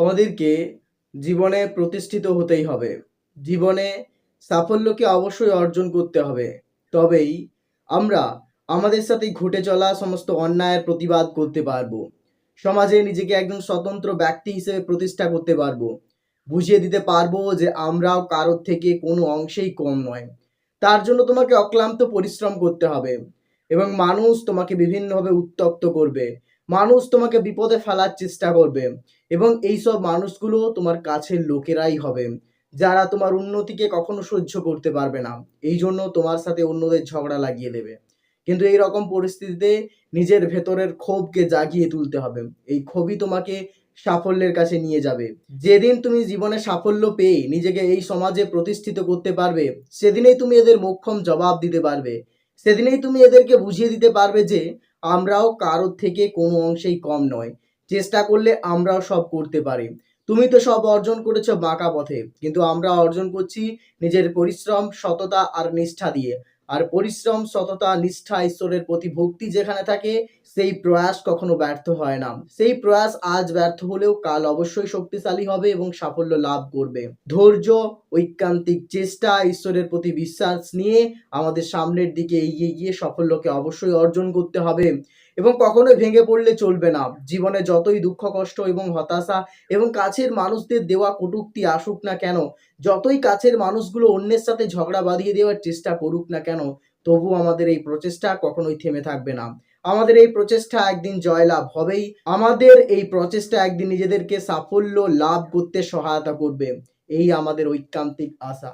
আমাদেরকে জীবনে প্রতিষ্ঠিত হতেই হবে। জীবনে সাফল্যকে অবশ্যই অর্জন করতে হবে। তবেই আমরা আমাদের সাথে ঘটে চলা সমস্ত অন্যায়ের প্রতিবাদ করতে পারবো। সমাজে নিজেকে একজন স্বতন্ত্র ব্যক্তি হিসেবে প্রতিষ্ঠা করতে পারবো। বুঝিয়ে দিতে পারবো যে আমরাও কারোর থেকে কোনো অংশেই কম নয়। তার জন্য তোমাকে অক্লান্ত পরিশ্রম করতে হবে এবং মানুষ তোমাকে বিভিন্নভাবে উত্ত্যক্ত করবে। মানুষ তোমাকে বিপদে ফেলার চেষ্টা করবে এবং এইসব মানুষগুলো তোমার কাছের লোকেরাই হবে, যারা তোমার উন্নতিকে কখনো সহ্য করতে পারবে না। এই জন্য তোমার সাথে অন্যদের ঝগড়া লাগিয়ে দেবে। কিন্তু এই রকম পরিস্থিতিতে নিজের ভেতরের ক্ষোভকে জাগিয়ে তুলতে হবে। এই ক্ষোভই তোমাকে সাফল্যের কাছে নিয়ে যাবে। যেদিন তুমি জীবনে সাফল্য পেয়ে নিজেকে এই সমাজে প্রতিষ্ঠিত করতে পারবে, সেদিনেই তুমি এদের মোক্ষম জবাব দিতে পারবে। সেদিনেই তুমি এদেরকে বুঝিয়ে দিতে পারবে যে আমরাও কারোর থেকে কোনো অংশেই কম নয়। চেষ্টা করলে আমরাও সব করতে পারি। তুমি তো সব অর্জন করেছো বাঁকা পথে, কিন্তু আমরা অর্জন করছি নিজের পরিশ্রম, সততা আর নিষ্ঠা দিয়ে। আর পরিশ্রম, সততা, নিষ্ঠা, ঈশ্বরের প্রতি ভক্তি যেখানে থাকে, সেই প্রয়াস কখনো ব্যর্থ হয় না। সেই প্রয়াস আজ ব্যর্থ হলেও কাল অবশ্যই শক্তিশালী হবে এবং সাফল্য লাভ করবে। ধৈর্য, ঐকান্তিক চেষ্টা, ঈশ্বরের প্রতি বিশ্বাস নিয়ে আমাদের সামনের দিকে এগিয়ে গিয়ে সাফল্যকে অবশ্যই অর্জন করতে হবে এবং কখনোই ভেঙে পড়লে চলবে না। জীবনে যতই দুঃখ, কষ্ট এবং হতাশা এবং কাছের মানুষদের দেওয়া কটূক্তি আসুক না কেন, যতই কাছের মানুষগুলো অন্যের সাথে ঝগড়া বাঁধিয়ে দেওয়ার চেষ্টা করুক না কেন, তবু আমাদের এই প্রচেষ্টা কখনোই থেমে থাকবে না। আমাদের এই প্রচেষ্টা একদিন জয়লাভ হবেই। আমাদের এই প্রচেষ্টা একদিন নিজেদেরকে সাফল্য লাভ করতে সহায়তা করবে। এই আমাদের ঐকান্তিক আশা।